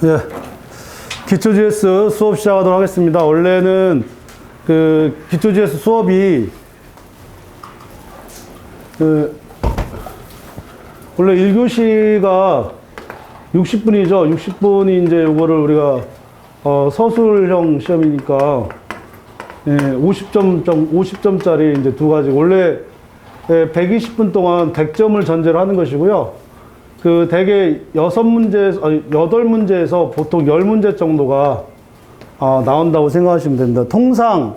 예, 기초 GS 수업 시작하도록 하겠습니다. 원래는 그 기초 GS 수업이 원래 1교시가 60분이죠. 60분이 이제 이거를 우리가 서술형 시험이니까 50점짜리 이제 두 가지. 원래 120분 동안 100점을 전제로 하는 것이고요. 그 대개 8문제에서 보통 10문제 정도가 나온다고 생각하시면 됩니다. 통상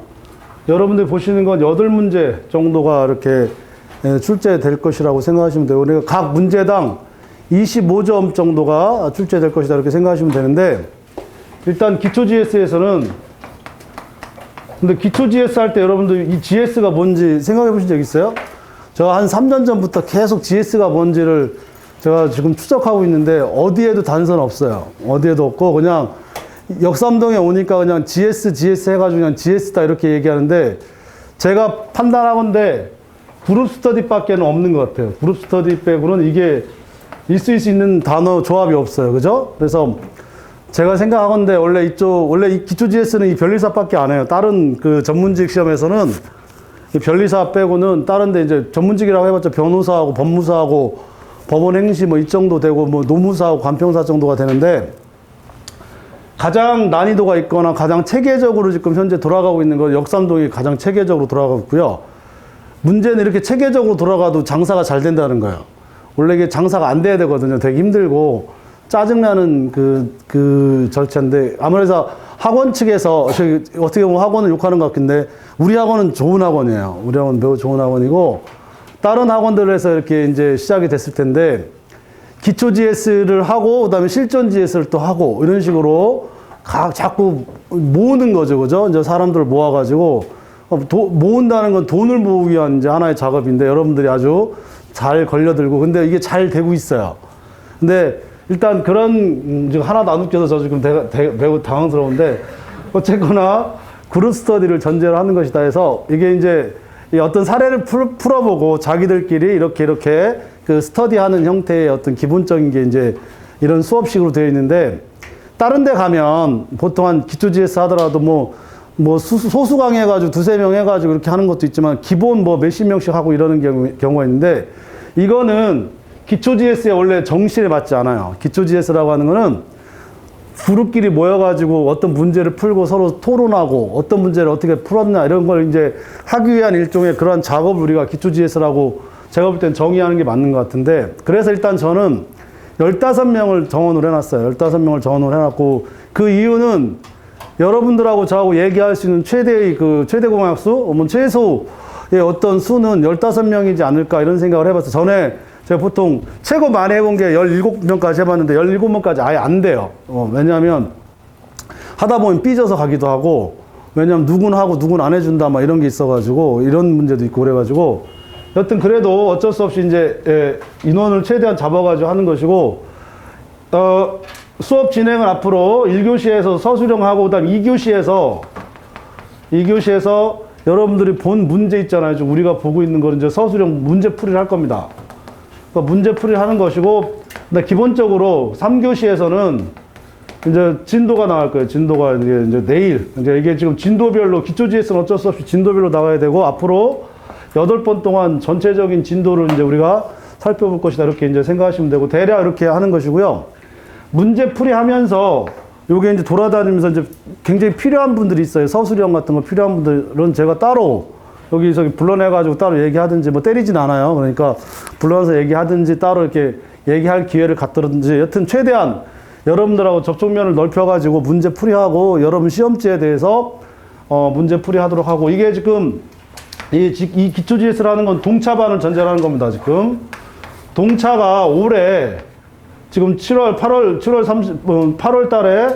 여러분들이 보시는 건 8문제 정도가 이렇게 출제될 것이라고 생각하시면 되고, 그러니까 각 문제당 25점 정도가 출제될 것이다 이렇게 생각하시면 되는데, 일단 기초 GS에서는, 근데 기초 GS 할 때 여러분들 이 GS가 뭔지 생각해 보신 적 있어요? 제가 한 3년 전부터 계속 GS가 뭔지를 제가 지금 추적하고 있는데 어디에도 단서는 없어요. 어디에도 없고 그냥 역삼동에 오니까 그냥 GS 해가지고 그냥 GS다 이렇게 얘기하는데, 제가 판단하건대 그룹 스터디밖에는 없는 것 같아요. 그룹 스터디 빼고는 이게 있을 수 있는 단어 조합이 없어요. 그죠? 그래서 제가 생각하건대 원래 이 기초 GS는 이 변리사밖에 안 해요. 다른 그 전문직 시험에서는 이 변리사 빼고는 다른데 이제 전문직이라고 해봤자 변호사하고 법무사하고 법원 행시 뭐 이 정도 되고 뭐 노무사하고 관평사 정도가 되는데, 가장 난이도가 있거나 가장 체계적으로 지금 현재 돌아가고 있는 건 역삼동이 가장 체계적으로 돌아가고 있고요. 문제는 이렇게 체계적으로 돌아가도 장사가 잘 된다는 거예요. 원래 이게 장사가 안 돼야 되거든요. 되게 힘들고 짜증나는 그 절차인데, 아무래도 학원 측에서 어떻게 보면 학원을 욕하는 것 같은데, 우리 학원은 좋은 학원이에요. 우리 학원은 매우 좋은 학원이고, 다른 학원들에서 이렇게 이제 시작이 됐을 텐데, 기초 GS를 하고, 그 다음에 실전 GS를 또 하고, 이런 식으로 자꾸 모으는 거죠. 그죠? 이제 사람들을 모아가지고, 모은다는 건 돈을 모으기 위한 이제 하나의 작업인데, 여러분들이 아주 잘 걸려들고, 근데 이게 잘 되고 있어요. 근데 일단 그런, 지금 하나도 안 웃겨서 저 지금 매우 당황스러운데, 어쨌거나 그룹 스터디를 전제로 하는 것이다 해서, 이게 이제 어떤 사례를 풀어보고 자기들끼리 이렇게 그 스터디하는 형태의 어떤 기본적인 게 이제 이런 수업식으로 되어 있는데, 다른 데 가면 보통 한 기초 GS 하더라도 뭐 소수 강의 해가지고 두세 명 해가지고 이렇게 하는 것도 있지만, 기본 뭐 몇십 명씩 하고 이러는 경우가 있는데, 이거는 기초 GS에 원래 정신에 맞지 않아요. 기초 GS라고 하는 거는 그룹끼리 모여가지고 어떤 문제를 풀고 서로 토론하고 어떤 문제를 어떻게 풀었나 이런 걸 이제 하기 위한 일종의 그러한 작업을 우리가 기초 GS라고 제가 볼 땐 정의하는 게 맞는 것 같은데, 그래서 일단 저는 15명을 정원을 해놨어요. 15명을 정원을 해놨고, 그 이유는 여러분들하고 저하고 얘기할 수 있는 최대 공약수, 최소의 어떤 수는 15명이지 않을까 이런 생각을 해봤어요. 전에 제가 보통 최고 많이 해본 게 17명까지 해봤는데 17명까지 아예 안 돼요. 왜냐하면 하다 보면 삐져서 가기도 하고, 왜냐하면 누구는 하고 누구는 안 해준다 막 이런 게 있어가지고, 이런 문제도 있고 그래가지고, 여튼 그래도 어쩔 수 없이 이제 인원을 최대한 잡아가지고 하는 것이고, 수업 진행은 앞으로 1교시에서 서술형하고, 그 다음 2교시에서 여러분들이 본 문제 있잖아요. 지금 우리가 보고 있는 거는 이제 서술형 문제 풀이를 할 겁니다. 문제 풀이를 하는 것이고, 근데 기본적으로 3교시에서는 이제 진도가 나갈 거예요. 진도가 이제 내일. 이제 이게 지금 진도별로, 기초 GS는 어쩔 수 없이 진도별로 나가야 되고, 앞으로 8번 동안 전체적인 진도를 이제 우리가 살펴볼 것이다. 이렇게 이제 생각하시면 되고, 대략 이렇게 하는 것이고요. 문제 풀이 하면서 요게 이제 돌아다니면서 이제 굉장히 필요한 분들이 있어요. 서술형 같은 거 필요한 분들은 제가 따로 여기서 불러내가지고 따로 얘기하든지, 뭐 때리진 않아요. 그러니까 불러서 얘기하든지 따로 이렇게 얘기할 기회를 갖더라든지, 여튼 최대한 여러분들하고 접촉면을 넓혀가지고 문제 풀이하고, 여러분 시험지에 대해서 문제 풀이하도록 하고, 이게 지금 이 기초 GS라는 건 동차반을 전제로 하는 겁니다. 지금 동차가 올해 지금 8월 달에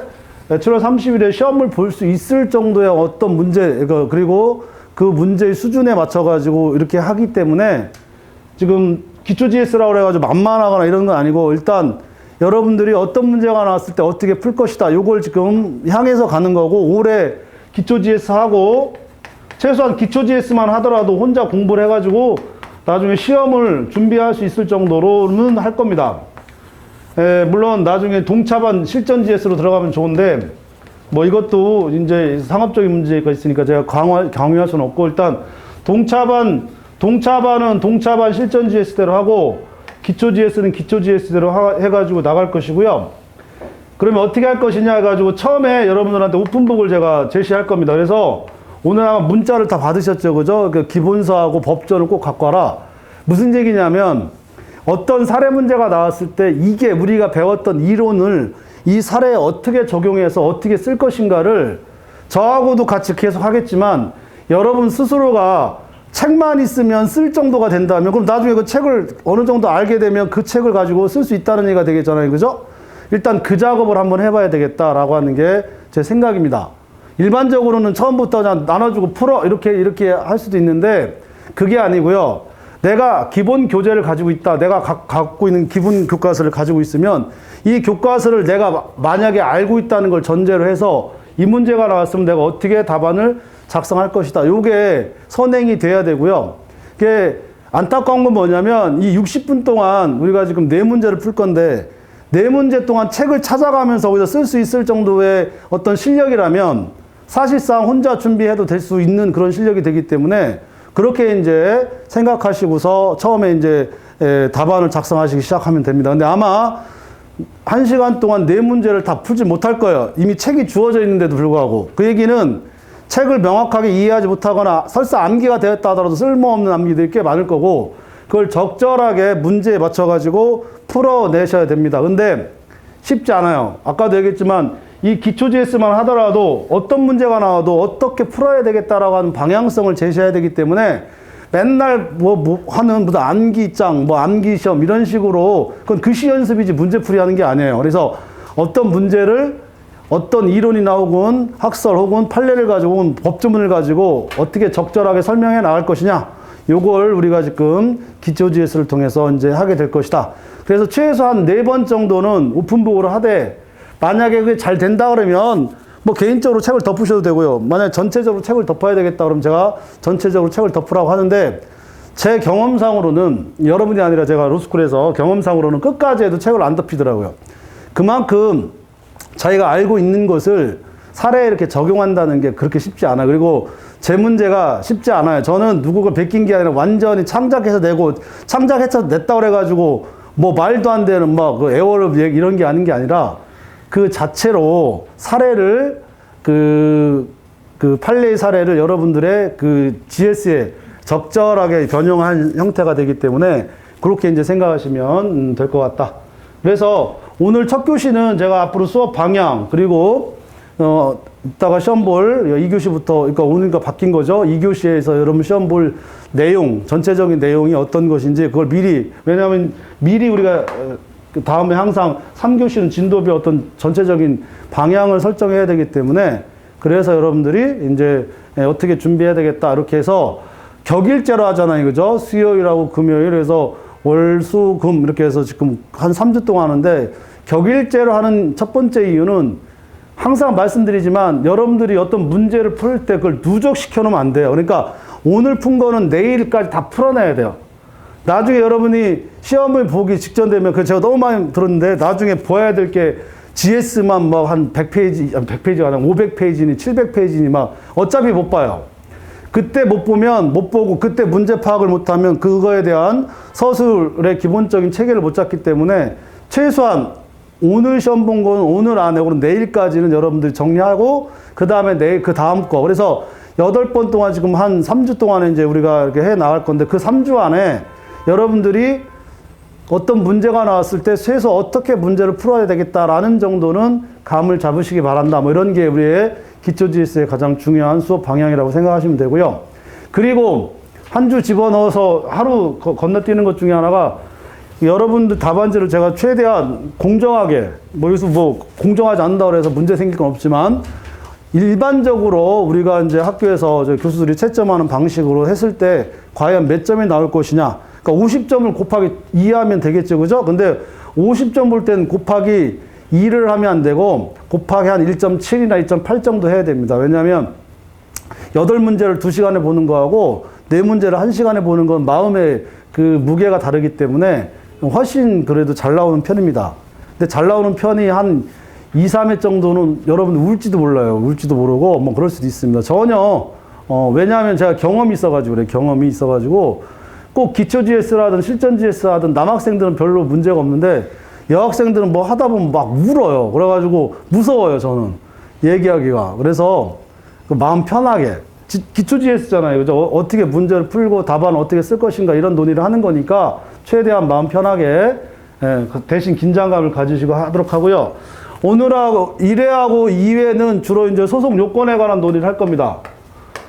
7월 30일에 시험을 볼 수 있을 정도의 어떤 문제, 그리고 그 문제의 수준에 맞춰가지고 이렇게 하기 때문에, 지금 기초 GS라고 해가지고 만만하거나 이런 건 아니고, 일단 여러분들이 어떤 문제가 나왔을 때 어떻게 풀 것이다, 요걸 지금 향해서 가는 거고, 올해 기초 GS 하고, 최소한 기초 GS만 하더라도 혼자 공부를 해가지고 나중에 시험을 준비할 수 있을 정도로는 할 겁니다. 물론 나중에 동차반 실전 GS로 들어가면 좋은데, 뭐 이것도 이제 상업적인 문제가 있으니까 제가 강요할 수는 없고, 일단 동차반은 동차반 실전 GS대로 하고, 기초 GS는 기초 GS대로 해가지고 나갈 것이고요. 그러면 어떻게 할 것이냐 해가지고 처음에 여러분들한테 오픈북을 제가 제시할 겁니다. 그래서 오늘 아마 문자를 다 받으셨죠, 그죠? 그 기본서하고 법전을 꼭 갖고 와라. 무슨 얘기냐면 어떤 사례 문제가 나왔을 때 이게 우리가 배웠던 이론을 이 사례에 어떻게 적용해서 어떻게 쓸 것인가를 저하고도 같이 계속 하겠지만 여러분 스스로가 책만 있으면 쓸 정도가 된다면 그럼 나중에 그 책을 어느 정도 알게 되면 그 책을 가지고 쓸 수 있다는 얘기가 되겠잖아요, 그죠? 일단 그 작업을 한번 해봐야 되겠다라고 하는 게 제 생각입니다. 일반적으로는 처음부터 그냥 나눠주고 풀어 이렇게 할 수도 있는데 그게 아니고요. 내가 기본 교재를 가지고 있다. 내가 갖고 있는 기본 교과서를 가지고 있으면 이 교과서를 내가 만약에 알고 있다는 걸 전제로 해서 이 문제가 나왔으면 내가 어떻게 답안을 작성할 것이다. 요게 선행이 돼야 되고요. 이게 안타까운 건 뭐냐면 이 60분 동안 우리가 지금 4문제를 풀 건데 4문제 동안 책을 찾아가면서 거기서 쓸 수 있을 정도의 어떤 실력이라면 사실상 혼자 준비해도 될 수 있는 그런 실력이 되기 때문에 그렇게 이제 생각하시고서 처음에 이제 답안을 작성하시기 시작하면 됩니다. 근데 아마 1시간 동안 4문제를 다 풀지 못할 거예요. 이미 책이 주어져 있는데도 불구하고. 그 얘기는 책을 명확하게 이해하지 못하거나 설사 암기가 되었다 하더라도 쓸모없는 암기들이 꽤 많을 거고 그걸 적절하게 문제에 맞춰가지고 풀어내셔야 됩니다. 근데 쉽지 않아요. 아까도 얘기했지만 이 기초 GS만 하더라도 어떤 문제가 나와도 어떻게 풀어야 되겠다라고 하는 방향성을 제시해야 되기 때문에 맨날 하는 무슨 암기장, 암기 시험 이런 식으로 그건 글씨 연습이지 문제풀이 하는 게 아니에요. 그래서 어떤 문제를 어떤 이론이 나오건 학설 혹은 판례를 가지고 혹은 법조문을 가지고 어떻게 적절하게 설명해 나갈 것이냐 요걸 우리가 지금 기초 GS를 통해서 이제 하게 될 것이다. 그래서 최소한 4번 정도는 오픈북으로 하되 만약에 그게 잘 된다 그러면 뭐 개인적으로 책을 덮으셔도 되고요. 만약에 전체적으로 책을 덮어야 되겠다 그러면 제가 전체적으로 책을 덮으라고 하는데 제 경험상으로는 여러분이 아니라 제가 로스쿨에서 경험상으로는 끝까지 해도 책을 안 덮이더라고요. 그만큼 자기가 알고 있는 것을 사례에 이렇게 적용한다는 게 그렇게 쉽지 않아요. 그리고 제 문제가 쉽지 않아요. 저는 누구가 베낀 게 아니라 완전히 창작해서 내고 창작해서 냈다고 그래가지고 뭐 말도 안 되는 그 에어럽 이런 게 아닌 게 아니라 그 자체로 사례를 그 판례의 사례를 여러분들의 그 GS에 적절하게 변형한 형태가 되기 때문에 그렇게 이제 생각하시면 될 것 같다. 그래서 오늘 첫 교시는 제가 앞으로 수업 방향 그리고 이따가 시험 볼 2교시부터 그러니까 오늘과 바뀐 거죠. 2교시에서 여러분 시험 볼 내용 전체적인 내용이 어떤 것인지 그걸 미리 왜냐하면 미리 우리가 그 다음에 항상 3교시는 진도비 어떤 전체적인 방향을 설정해야 되기 때문에 그래서 여러분들이 이제 어떻게 준비해야 되겠다 이렇게 해서 격일제로 하잖아요. 그죠? 수요일하고 금요일 해서 월, 수, 금 이렇게 해서 지금 한 3주 동안 하는데 격일제로 하는 첫 번째 이유는 항상 말씀드리지만 여러분들이 어떤 문제를 풀 때 그걸 누적시켜 놓으면 안 돼요. 그러니까 오늘 푼 거는 내일까지 다 풀어내야 돼요. 나중에 여러분이 시험을 보기 직전 되면 그 제가 너무 많이 들었는데 나중에 보아야 될 게 GS만 막 한 100페이지, 100페이지가 아니라 500페이지니 700페이지니 막 어차피 못 봐요. 그때 못 보면 못 보고 그때 문제 파악을 못하면 그거에 대한 서술의 기본적인 체계를 못 잡기 때문에 최소한 오늘 시험 본 건 오늘 안에 그럼 내일까지는 여러분들이 정리하고 그 다음에 내일 그 다음 거 그래서 8번 동안 지금 한 3주 동안에 이제 우리가 이렇게 해 나갈 건데 그 3주 안에 여러분들이 어떤 문제가 나왔을 때 최소 어떻게 문제를 풀어야 되겠다라는 정도는 감을 잡으시기 바란다. 뭐 이런 게 우리의 기초 GS의 가장 중요한 수업 방향이라고 생각하시면 되고요. 그리고 한 주 집어넣어서 하루 건너뛰는 것 중에 하나가 여러분들 답안지를 제가 최대한 공정하게 여기서 공정하지 않는다고 해서 문제 생길 건 없지만 일반적으로 우리가 이제 학교에서 교수들이 채점하는 방식으로 했을 때 과연 몇 점이 나올 것이냐. 그러니까 50점을 곱하기 2하면 되겠죠. 그죠? 근데 50점 볼 때는 곱하기 2를 하면 안 되고 곱하기 한 1.7이나 1.8 정도 해야 됩니다. 왜냐하면 8문제를 2시간에 보는 거하고 4문제를 1시간에 보는 건 마음의 그 무게가 다르기 때문에 훨씬 그래도 잘 나오는 편입니다. 근데 잘 나오는 편이 한 2, 3회 정도는 여러분들 울지도 몰라요. 울지도 모르고 뭐 그럴 수도 있습니다. 전혀 왜냐하면 제가 경험이 있어가지고 그래. 경험이 있어가지고 꼭 기초 GS라든 실전 GS 하든 남학생들은 별로 문제가 없는데 여학생들은 뭐 하다 보면 막 울어요. 그래가지고 무서워요. 저는 얘기하기가. 그래서 그 마음 편하게 기초 GS잖아요. 그죠? 어떻게 문제를 풀고 답안을 어떻게 쓸 것인가 이런 논의를 하는 거니까 최대한 마음 편하게 대신 긴장감을 가지시고 하도록 하고요. 오늘하고 1회하고 2회는 주로 이제 소송 요건에 관한 논의를 할 겁니다.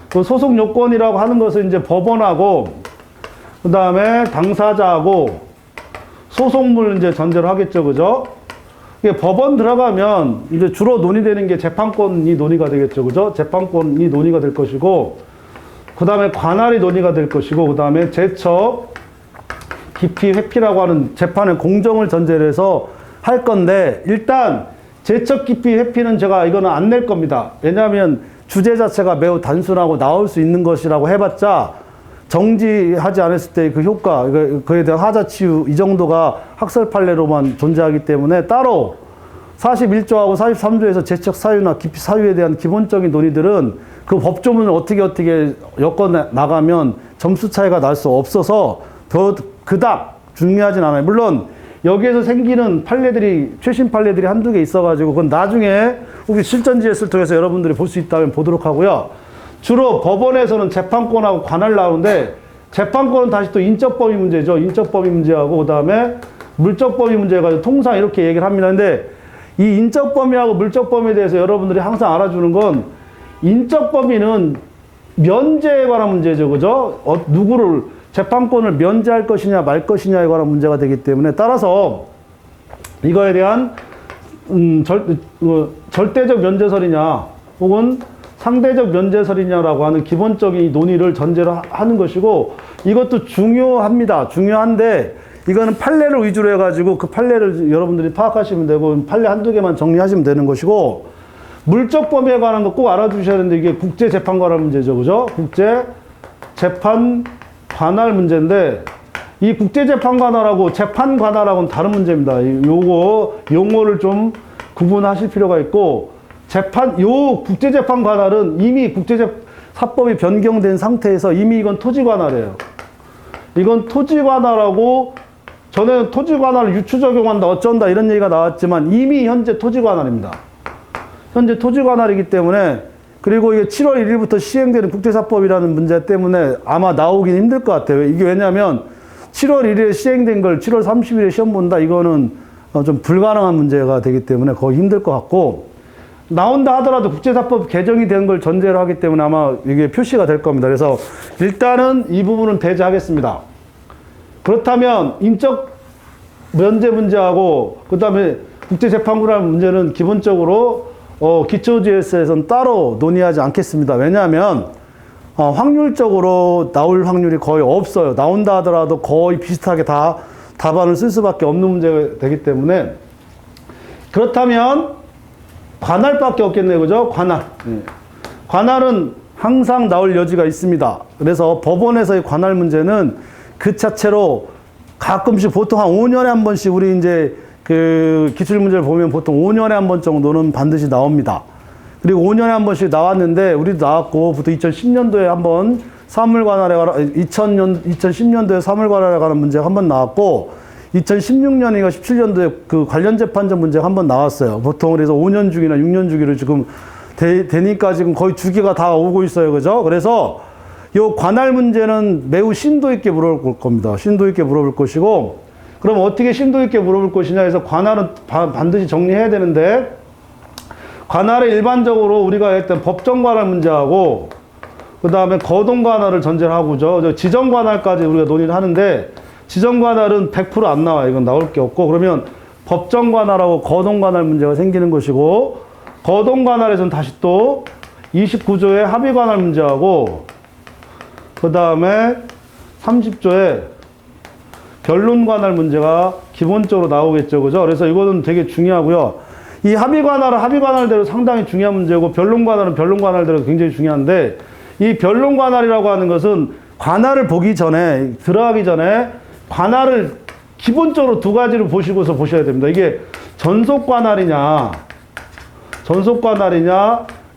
그 소송 요건이라고 하는 것은 이제 법원하고 그 다음에 당사자하고 소송물 이제 전제로 하겠죠, 그죠? 이게 법원 들어가면 이제 주로 논의되는 게 재판권이 논의가 되겠죠, 그죠? 재판권이 논의가 될 것이고, 그 다음에 관할이 논의가 될 것이고, 그 다음에 제척, 기피, 회피라고 하는 재판의 공정을 전제로 해서 할 건데, 일단 제척, 기피, 회피는 제가 이거는 안 낼 겁니다. 왜냐하면 주제 자체가 매우 단순하고 나올 수 있는 것이라고 해봤자 정지하지 않았을 때 그 효과, 그에 대한 하자 치유 이 정도가 학설 판례로만 존재하기 때문에 따로 41조하고 43조에서 제척 사유나 기피 사유에 대한 기본적인 논의들은 그 법조문을 어떻게 엮어 나가면 점수 차이가 날 수 없어서 더 그닥 중요하진 않아요. 물론 여기에서 생기는 판례들이 최신 판례들이 한두 개 있어가지고 그건 나중에 혹시 실전 GS를 통해서 여러분들이 볼 수 있다면 보도록 하고요. 주로 법원에서는 재판권하고 관할 나오는데 재판권은 다시 또 인적 범위 문제죠. 인적 범위 문제하고 그다음에 물적 범위 문제가 통상 이렇게 얘기를 합니다. 근데 이 인적 범위하고 물적 범위에 대해서 여러분들이 항상 알아주는 건 인적 범위는 면제에 관한 문제죠. 그죠? 누구를 재판권을 면제할 것이냐 말 것이냐에 관한 문제가 되기 때문에 따라서 이거에 대한 절대적 면제설이냐 혹은 상대적 면제설이냐라고 하는 기본적인 논의를 전제로 하는 것이고 이것도 중요합니다. 중요한데 이거는 판례를 위주로 해가지고 그 판례를 여러분들이 파악하시면 되고 판례 한두 개만 정리하시면 되는 것이고 물적 범위에 관한 거 꼭 알아두셔야 되는데 이게 국제재판 관할 문제죠. 그죠? 국제재판 관할 문제인데 이 국제재판 관할하고 재판 관할하고는 다른 문제입니다. 요거 용어를 좀 구분하실 필요가 있고 요 국제재판 관할은 이미 사법이 변경된 상태에서 이미 이건 토지 관할이에요. 이건 토지 관할하고 전에는 토지 관할을 유추 적용한다 어쩐다 이런 얘기가 나왔지만 이미 현재 토지 관할입니다. 현재 토지 관할이기 때문에 그리고 이게 7월 1일부터 시행되는 국제사법이라는 문제 때문에 아마 나오긴 힘들 것 같아요. 이게 왜냐하면 7월 1일에 시행된 걸 7월 30일에 시험 본다 이거는 좀 불가능한 문제가 되기 때문에 거의 힘들 것 같고 나온다 하더라도 국제사법 개정이 된 걸 전제로 하기 때문에 아마 이게 표시가 될 겁니다. 그래서 일단은 이 부분은 배제하겠습니다. 그렇다면 인적 면제 문제하고 그 다음에 국제재판관할 문제는 기본적으로 기초 GS에서는 따로 논의하지 않겠습니다. 왜냐하면 확률적으로 나올 확률이 거의 없어요. 나온다 하더라도 거의 비슷하게 다 답안을 쓸 수밖에 없는 문제가 되기 때문에 그렇다면 관할밖에 없겠네요. 그죠? 관할. 관할은 항상 나올 여지가 있습니다. 그래서 법원에서의 관할 문제는 그 자체로 가끔씩 보통 한 5년에 한 번씩 우리 이제 그 기출문제를 보면 보통 5년에 한 번 정도는 반드시 나옵니다. 그리고 5년에 한 번씩 나왔는데 우리도 나왔고 보통 2010년도에 한 번 사물관할에 관한 2010년도에 사물관할에 관한 문제가 한 번 나왔고 2016년인가 17년도에 그 관련 재판적 문제가 한 번 나왔어요. 보통 그래서 5년 주기나 6년 주기로 지금 되니까 지금 거의 주기가 다 오고 있어요. 그죠? 그래서 요 관할 문제는 매우 심도 있게 물어볼 겁니다. 심도 있게 물어볼 것이고 그럼 어떻게 심도 있게 물어볼 것이냐 해서 관할은 반드시 정리해야 되는데 관할에 일반적으로 우리가 했던 법정 관할 문제하고 그 다음에 거동 관할을 전제로 하고죠. 지정 관할까지 우리가 논의를 하는데 지정 관할은 100% 안 나와요. 이건 나올 게 없고 그러면 법정 관할하고 거동 관할 문제가 생기는 것이고 거동 관할에서는 다시 또 29조의 합의 관할 문제하고 그 다음에 30조에 변론 관할 문제가 기본적으로 나오겠죠. 그죠? 그래서 이거는 되게 중요하고요. 이 합의 관할은 합의 관할대로 상당히 중요한 문제고 변론 관할은 변론 관할대로 굉장히 중요한데 이 변론 관할이라고 하는 것은 관할을 보기 전에 들어가기 전에 관할을 기본적으로 두 가지를 보시고서 보셔야 됩니다. 이게 전속관할이냐,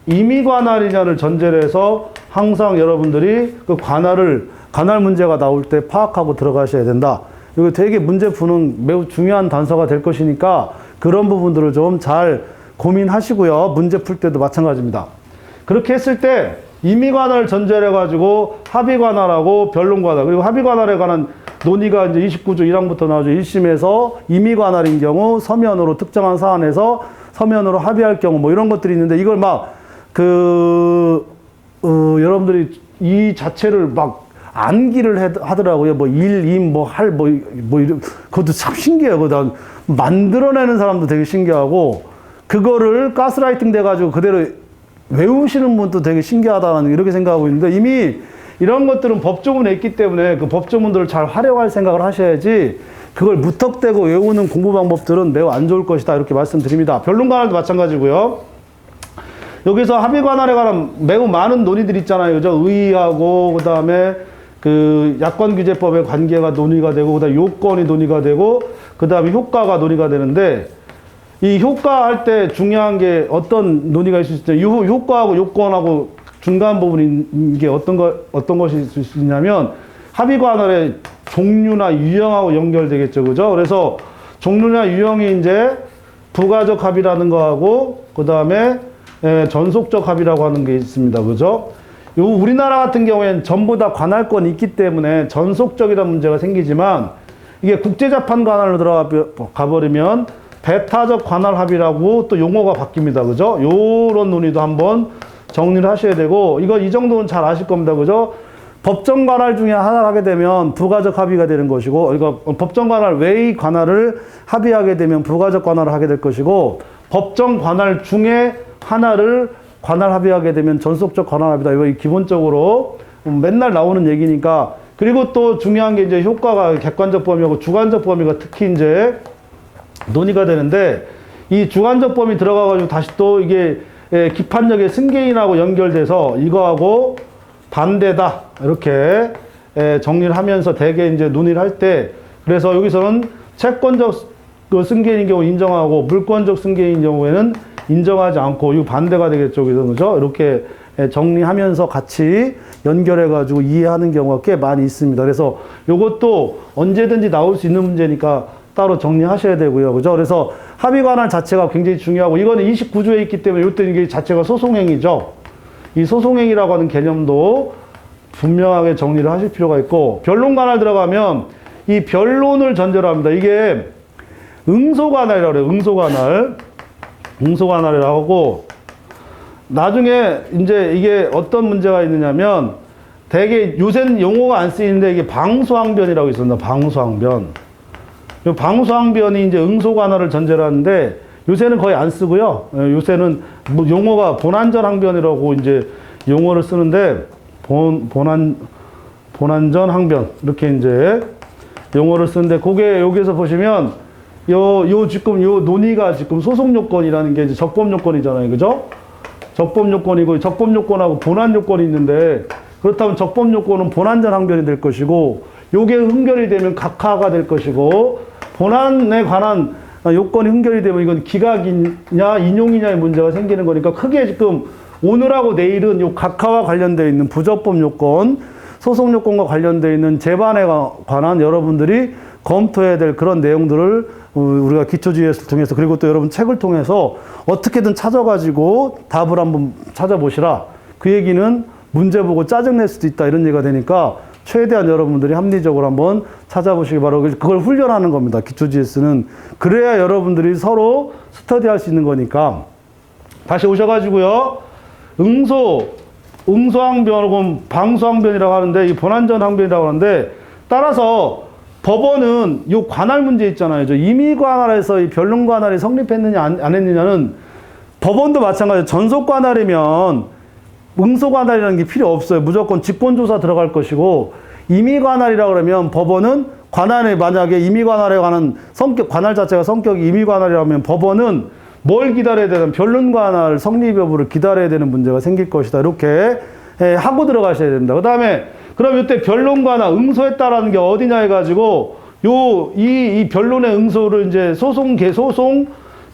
임의관할이냐를 전제로 해서 항상 여러분들이 그 관할 문제가 나올 때 파악하고 들어가셔야 된다. 이거 되게 문제 푸는 매우 중요한 단서가 될 것이니까 그런 부분들을 좀 잘 고민하시고요. 문제 풀 때도 마찬가지입니다. 그렇게 했을 때 임의관할을 전제로 해가지고 합의관할하고 변론관할, 그리고 합의관할에 관한 논의가 이제 29조 1항부터 나오죠. 1심에서 임의관할인 경우 서면으로 특정한 사안에서 서면으로 합의할 경우 뭐 이런 것들이 있는데 이걸 여러분들이 이 자체를 막 암기를 하더라고요. 뭐 그것도 참 신기해요. 그거 만들어내는 사람도 되게 신기하고 그거를 가스라이팅 돼가지고 그대로 외우시는 분도 되게 신기하다는 이렇게 생각하고 있는데 이미 이런 것들은 법조문에 있기 때문에 그 법조문들을 잘 활용할 생각을 하셔야지 그걸 무턱대고 외우는 공부 방법들은 매우 안 좋을 것이다 이렇게 말씀드립니다. 변론관할도 마찬가지고요. 여기서 합의관할에 관한 매우 많은 논의들이 있잖아요. 그죠? 의의하고 그다음에 그 약관규제법의 관계가 논의가 되고 그다음에 요건이 논의가 되고 그다음에 효과가 논의가 되는데 이 효과할 때 중요한 게 어떤 논의가 있을 수 있냐면 효과하고 요건하고 중간 부분인 게 어떤 것이 있을 수 있냐면 합의관할의 종류나 유형하고 연결되겠죠. 그죠? 그래서 종류나 유형이 이제 부가적 합의라는 거하고 그다음에 전속적 합의라고 하는 게 있습니다. 그죠? 우리나라 같은 경우에는 전부 다 관할권이 있기 때문에 전속적이라는 문제가 생기지만 이게 국제재판 관할로 들어가 버리면 배타적 관할 합의라고 또 용어가 바뀝니다. 그죠? 요런 논의도 한번 정리를 하셔야 되고, 이 정도는 잘 아실 겁니다. 그죠? 법정 관할 중에 하나를 하게 되면 부가적 합의가 되는 것이고, 법정 관할 외의 관할을 합의하게 되면 부가적 관할을 하게 될 것이고, 법정 관할 중에 하나를 관할 합의하게 되면 전속적 관할 합의다. 이거 기본적으로 맨날 나오는 얘기니까. 그리고 또 중요한 게 이제 효과가 객관적 범위하고 주관적 범위가 특히 이제 논의가 되는데 이 주관적 범위 들어가가지고 다시 또 이게 기판력의 승계인하고 연결돼서 이거하고 반대다 이렇게 정리를 하면서 대개 이제 논의를 할 때 그래서 여기서는 채권적 승계인인 경우 인정하고 물권적 승계인인 경우에는 인정하지 않고 이거 반대가 되겠죠. 그죠? 이렇게 정리하면서 같이 연결해가지고 이해하는 경우가 꽤 많이 있습니다. 그래서 이것도 언제든지 나올 수 있는 문제니까 따로 정리하셔야 되고요. 그죠? 그래서 합의관할 자체가 굉장히 중요하고, 이거는 29조에 있기 때문에 이때 이게 자체가 소송행위죠. 이 소송행위라고 하는 개념도 분명하게 정리를 하실 필요가 있고, 변론관할 들어가면 이 변론을 전제로 합니다. 이게 응소관할이라고 그래요. 응소관할이라고 하고, 나중에 이제 이게 어떤 문제가 있느냐면, 되게 요새는 용어가 안 쓰이는데 이게 방수항변이라고 있습니다. 방수항변. 방수항변이 이제 응소관할을 전제로 하는데 요새는 거의 안 쓰고요. 요새는 용어가 본안전항변이라고 이제 용어를 쓰는데 본안전 항변 이렇게 이제 용어를 쓰는데 그게 여기서 보시면 지금 논의가 지금 소송 요건이라는 게 이제 적법 요건이잖아요. 그죠? 적법 요건이고 적법 요건하고 본안 요건이 있는데 그렇다면 적법 요건은 본안전 항변이 될 것이고 요게 흥결이 되면 각하가 될 것이고 본안에 관한 요건이 흥결이 되면 이건 기각이냐 인용이냐의 문제가 생기는 거니까 크게 지금 오늘하고 내일은 요 각하와 관련되어 있는 부적법 요건, 소송 요건과 관련되어 있는 재반에 관한 여러분들이 검토해야 될 그런 내용들을 우리가 기초지혜를 통해서 그리고 또 여러분 책을 통해서 어떻게든 찾아가지고 답을 한번 찾아보시라. 그 얘기는 문제 보고 짜증낼 수도 있다 이런 얘기가 되니까 최대한 여러분들이 합리적으로 한번 찾아보시기 바라고 그걸 훈련하는 겁니다. 기초지혜스는 그래야 여러분들이 서로 스터디할 수 있는 거니까 다시 오셔가지고요. 응소항변, 방수항변이라고 하는데 이 본안전항변이라고 하는데 따라서 법원은 요 관할 문제 있잖아요. 임의관할에서 이 변론관할이 성립했느냐 안 했느냐는 법원도 마찬가지예요. 전속관할이면 응소관할이라는 게 필요 없어요. 무조건 직권조사 들어갈 것이고 임의관할이라고 그러면 법원은 관할에 만약에 임의관할에 관한 성격, 관할 자체가 성격이 임의관할이라면 법원은 뭘 기다려야 되는 변론관할 성립 여부를 기다려야 되는 문제가 생길 것이다. 이렇게 하고 들어가셔야 됩니다. 그 다음에 그럼 이때 변론관할 응소했다라는 게 어디냐 해가지고 이 변론의 응소를 이제 소송,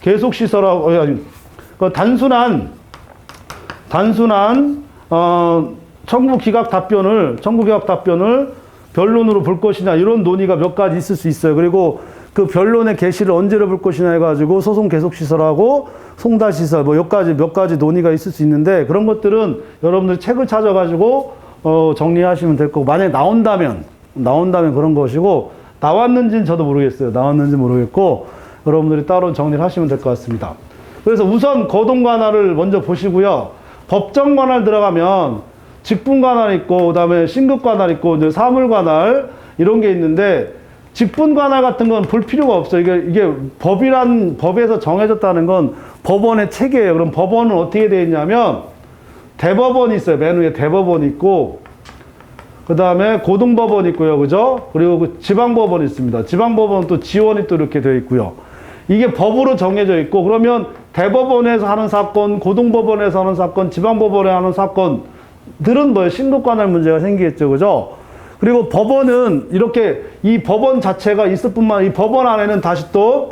계속 시설하고 그 단순한 청구 기각 답변을 변론으로 볼 것이냐 이런 논의가 몇 가지 있을 수 있어요. 그리고 그 변론의 개시를 언제로 볼 것이냐 해가지고 소송 계속 시설하고 송달 시설 뭐 몇 가지 논의가 있을 수 있는데 그런 것들은 여러분들이 책을 찾아가지고 정리하시면 될 거고 만약에 나온다면 그런 것이고 나왔는지는 저도 모르겠어요. 나왔는지 모르겠고 여러분들이 따로 정리를 하시면 될 것 같습니다. 그래서 우선 거동관할을 먼저 보시고요. 법정관할 들어가면 직분관할 있고 그다음에 신급관할 있고 이제 사물관할 이런 게 있는데 직분관할 같은 건 볼 필요가 없어요. 이게 법에서 정해졌다는 건 법원의 체계예요. 그럼 법원은 어떻게 되어 있냐면 대법원이 있어요. 맨 위에 대법원이 있고 그 다음에 고등법원이 있고요. 그죠? 그리고 그 지방법원이 있습니다. 지방법원은 또 지원이 또 이렇게 되어 있고요. 이게 법으로 정해져 있고 그러면 대법원에서 하는 사건, 고등법원에서 하는 사건, 지방법원에 하는 사건들은 뭐예요? 신급관할 문제가 생기겠죠. 그죠? 그리고 법원은 이렇게 이 법원 자체가 있을 뿐만 이 법원 안에는 다시 또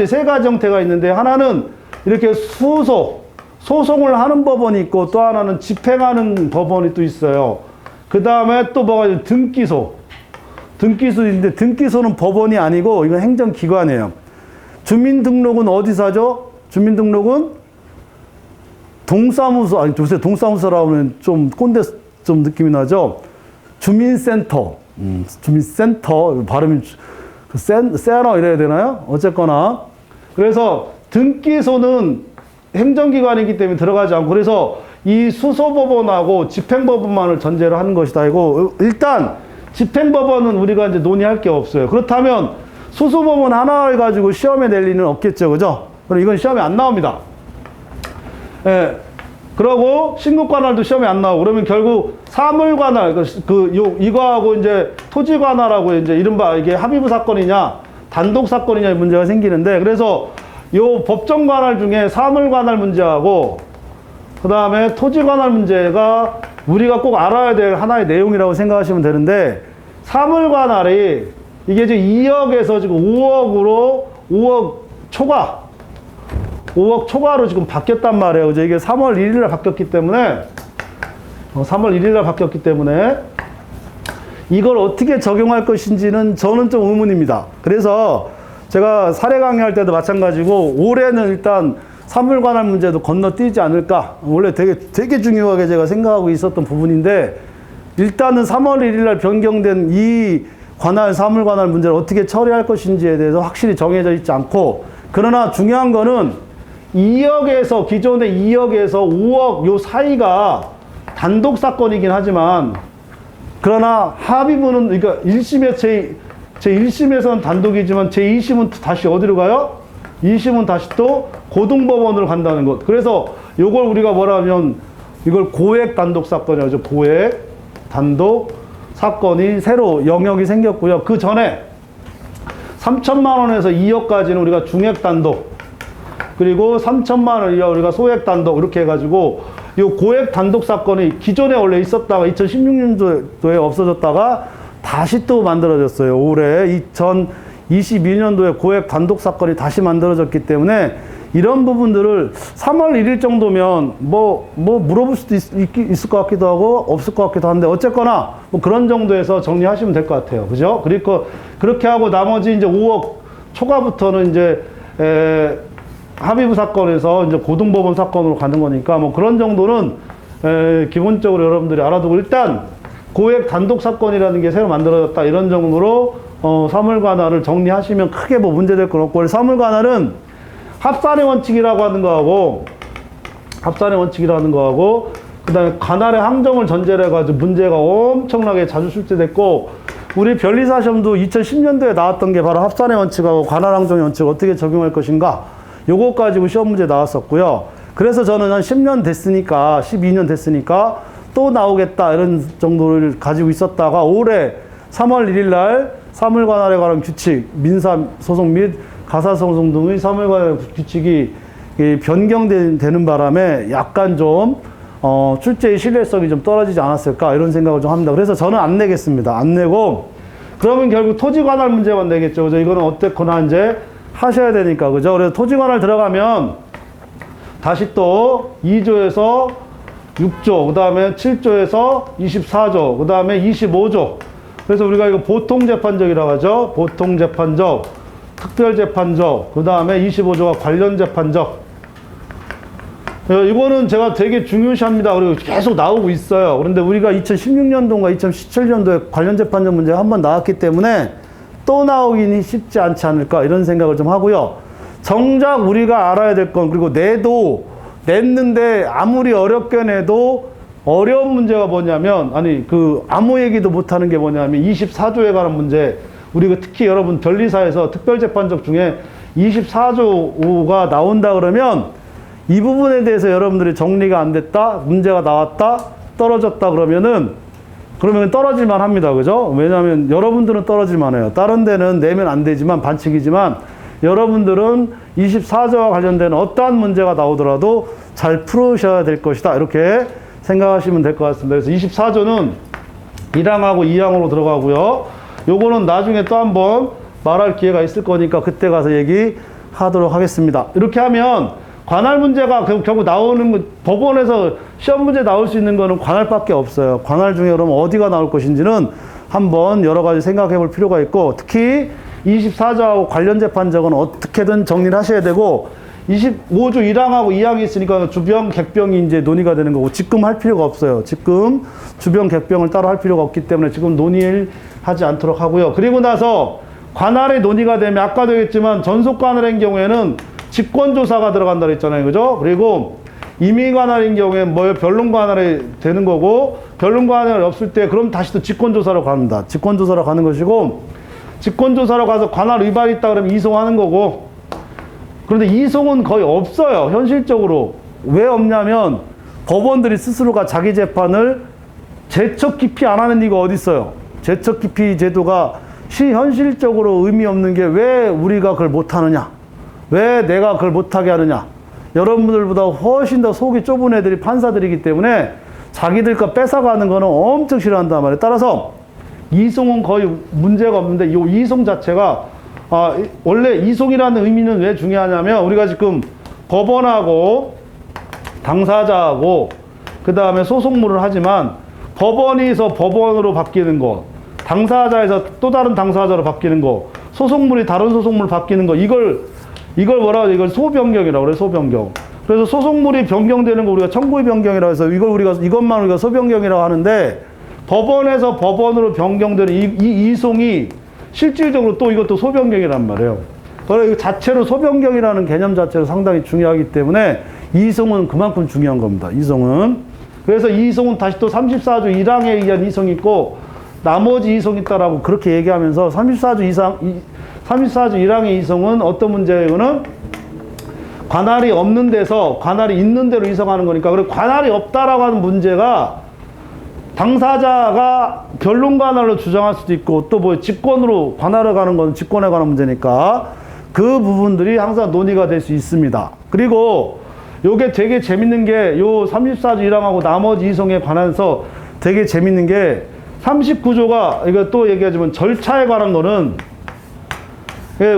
세 가지 형태가 있는데 하나는 이렇게 소송을 하는 법원이 있고 또 하나는 집행하는 법원이 또 있어요. 그 다음에 또 뭐가 있어요? 등기소인데 등기소는 법원이 아니고 이건 행정기관이에요. 주민등록은 어디서 하죠? 주민등록은 동사무소, 요새 동사무소라고 하면 좀 꼰대 좀 느낌이 나죠? 주민센터, 주민센터, 발음이 세너 이래야 되나요? 어쨌거나. 그래서 등기소는 행정기관이기 때문에 들어가지 않고 그래서 이 수소법원하고 집행법원만을 전제로 하는 것이다. 이거 일단 집행법원은 우리가 이제 논의할 게 없어요. 그렇다면 수소법원 하나를 가지고 시험에 낼 리는 없겠죠. 그죠? 그럼 이건 시험에 안 나옵니다. 예. 그러고 신급관할도 시험에 안 나오고 그러면 결국 사물관할 이거하고 이제 토지관할하고 이제 이른바 이게 합의부 사건이냐 단독 사건이냐 문제가 생기는데 그래서 요 법정관할 중에 사물관할 문제하고 그 다음에 토지관할 문제가 우리가 꼭 알아야 될 하나의 내용이라고 생각하시면 되는데 사물관할이 이게 지금 2억에서 지금 5억 초과로 지금 바뀌었단 말이에요. 그죠? 이게 3월 1일날 바뀌었기 때문에 이걸 어떻게 적용할 것인지는 저는 좀 의문입니다. 그래서 제가 사례 강의할 때도 마찬가지고 올해는 일단 사물관할 문제도 건너뛰지 않을까. 원래 되게 중요하게 제가 생각하고 있었던 부분인데 일단은 3월 1일날 변경된 이 사물관할 문제를 어떻게 처리할 것인지에 대해서 확실히 정해져 있지 않고 그러나 중요한 거는 2억에서 기존의 2억에서 5억 요 사이가 단독 사건이긴 하지만 그러나 합의부는 그러니까 1심에 제 1심에서는 단독이지만 제 2심은 다시 어디로 가요? 2심은 다시 또 고등법원으로 간다는 것. 그래서 요걸 우리가 뭐라 하면 이걸 고액 단독 사건이라고 하죠. 고액 단독 사건이 새로 영역이 생겼고요. 그 전에 3천만 원에서 2억까지는 우리가 중액 단독 그리고 3천만 원 이하 우리가 소액 단독 이렇게 해가지고 이 고액 단독 사건이 기존에 원래 있었다가 2016년도에 없어졌다가 다시 또 만들어졌어요. 올해 2022년도에 고액 단독 사건이 다시 만들어졌기 때문에 이런 부분들을 3월 1일 정도면 뭐 물어볼 수도 있을 것 같기도 하고 없을 것 같기도 한데 어쨌거나 뭐 그런 정도에서 정리하시면 될 것 같아요. 그죠? 그리고 그렇게 하고 나머지 이제 5억 초과부터는 이제 합의부 사건에서 이제 고등법원 사건으로 가는 거니까 뭐 그런 정도는 기본적으로 여러분들이 알아두고 일단 고액 단독 사건이라는 게 새로 만들어졌다 이런 정도로 사물관할을 정리하시면 크게 뭐 문제될 건 없고 사물관할은 합산의 원칙이라고 하는 거하고 그 다음에 관할의 항정을 전제로 해가지고 문제가 엄청나게 자주 출제됐고 우리 변리사 시험도 2010년도에 나왔던 게 바로 합산의 원칙하고 관할 항정의 원칙을 어떻게 적용할 것인가 요거 가지고 시험 문제 나왔었고요. 그래서 저는 한 10년 됐으니까 12년 됐으니까 또 나오겠다 이런 정도를 가지고 있었다가 올해 3월 1일 날 사물관할에 관한 규칙, 민사소송 및 가사소송 등의 사물관할 규칙이 변경되는 바람에 약간 좀 출제의 신뢰성이 좀 떨어지지 않았을까 이런 생각을 좀 합니다. 그래서 저는 안 내겠습니다. 안 내고 그러면 결국 토지관할 문제만 내겠죠. 그래서 이거는 어쨌거나 이제 하셔야 되니까, 그죠? 그래서 토지관할 들어가면 다시 또 2조에서 6조, 그 다음에 7조에서 24조, 그 다음에 25조. 그래서 우리가 이거 보통재판적이라고 하죠. 보통재판적, 특별재판적, 그 다음에 25조가 관련재판적. 이거는 제가 되게 중요시합니다. 그리고 계속 나오고 있어요. 그런데 우리가 2016년도인가 2017년도에 관련재판적 문제가 한번 나왔기 때문에 또 나오기는 쉽지 않지 않을까 이런 생각을 좀 하고요. 정작 우리가 알아야 될 건, 그리고 냈는데 아무리 어렵게 내도 어려운 문제가 뭐냐면, 아무 얘기도 못하는 게 뭐냐면 24조에 관한 문제. 우리가 특히 여러분 변리사에서 특별재판적 중에 24조가 나온다 그러면 이 부분에 대해서 여러분들이 정리가 안 됐다, 문제가 나왔다, 떨어졌다 그러면 떨어질만 합니다. 그죠? 왜냐하면 여러분들은 떨어질만 해요. 다른 데는 내면 안 되지만, 반칙이지만, 여러분들은 24조와 관련된 어떠한 문제가 나오더라도 잘 풀으셔야 될 것이다. 이렇게 생각하시면 될 것 같습니다. 그래서 24조는 1항하고 2항으로 들어가고요. 요거는 나중에 또 한번 말할 기회가 있을 거니까 그때 가서 얘기하도록 하겠습니다. 이렇게 하면 관할 문제가 결국 나오는, 법원에서 시험 문제 나올 수 있는 거는 관할밖에 없어요. 관할 중에 그럼 어디가 나올 것인지는 한번 여러 가지 생각해 볼 필요가 있고, 특히 24조하고 관련 재판적은 어떻게든 정리를 하셔야 되고, 25조 1항하고 2항이 있으니까 주병, 객병이 이제 논의가 되는 거고, 지금 할 필요가 없어요. 지금 주병, 객병을 따로 할 필요가 없기 때문에 지금 논의를 하지 않도록 하고요. 그리고 나서 관할의 논의가 되면 아까도 했지만 전속관할인 경우에는 직권조사가 들어간다 그랬잖아요. 그죠? 그리고 임의관할인 경우에 변론관할이 되는 거고, 변론관할이 없을 때 그럼 다시 또 직권조사로 갑니다. 직권조사로 가는 것이고, 직권조사로 가서 관할 위반이 있다 그러면 이송하는 거고, 그런데 이송은 거의 없어요. 현실적으로. 왜 없냐면 법원들이 스스로가 자기 재판을 제척 기피 안 하는 이유가 어디 있어요? 제척 기피 제도가 현실적으로 의미 없는 게 왜 우리가 그걸 못하느냐? 왜 내가 그걸 못하게 하느냐? 여러분들보다 훨씬 더 속이 좁은 애들이 판사들이기 때문에 자기들 거 뺏어가는 거는 엄청 싫어한단 말이에요. 따라서 이송은 거의 문제가 없는데, 이 이송 자체가, 원래 이송이라는 의미는 왜 중요하냐면, 우리가 지금 법원하고 당사자하고 그 다음에 소송물을 하지만, 법원에서 법원으로 바뀌는 거, 당사자에서 또 다른 당사자로 바뀌는 거, 소송물이 다른 소송물 바뀌는 거, 이걸 뭐라고 하죠? 이걸 소변경이라고 그래요. 소변경. 그래서 소송물이 변경되는 거 우리가 청구의 변경이라고 해서 이것만 우리가 소변경이라고 하는데, 법원에서 법원으로 변경되는 이 이송이 실질적으로 또 이것도 소변경이란 말이에요. 그래서 이거 자체로 소변경이라는 개념 자체로 상당히 중요하기 때문에 이송은 그만큼 중요한 겁니다. 이송은. 그래서 이송은 다시 또 34조 1항에 의한 이송이 있고, 나머지 이송이 있다라고 그렇게 얘기하면서 34조 1항의 이송은 어떤 문제예요? 이거는 관할이 없는 데서 관할이 있는 대로 이송하는 거니까. 그리고 관할이 없다라고 하는 문제가 당사자가 변론관할로 주장할 수도 있고, 또 직권으로 관할을 가는 건 직권에 관한 문제니까 그 부분들이 항상 논의가 될 수 있습니다. 그리고 요게 되게 재밌는 게, 요 34조 1항하고 나머지 이송에 관해서 되게 재밌는 게, 39조가 이거 또 얘기하자면 절차에 관한 거는,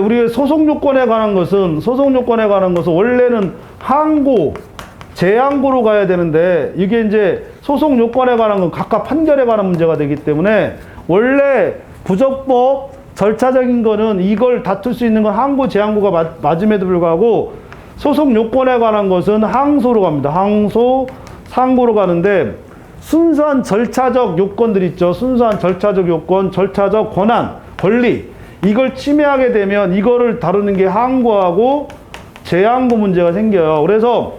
우리 소송 요건에 관한 것은 원래는 항고, 재항고로 가야 되는데, 이게 이제 소송 요건에 관한 건 각각 판결에 관한 문제가 되기 때문에, 원래 부적법 절차적인 거는 이걸 다툴 수 있는 건 항고, 재항고가 맞음에도 불구하고, 소송 요건에 관한 것은 항소로 갑니다. 항소, 상고로 가는데, 순수한 절차적 요건들 있죠. 순수한 절차적 요건, 절차적 권한, 권리. 이걸 침해하게 되면 이거를 다루는 게 항고하고 재항고 문제가 생겨요. 그래서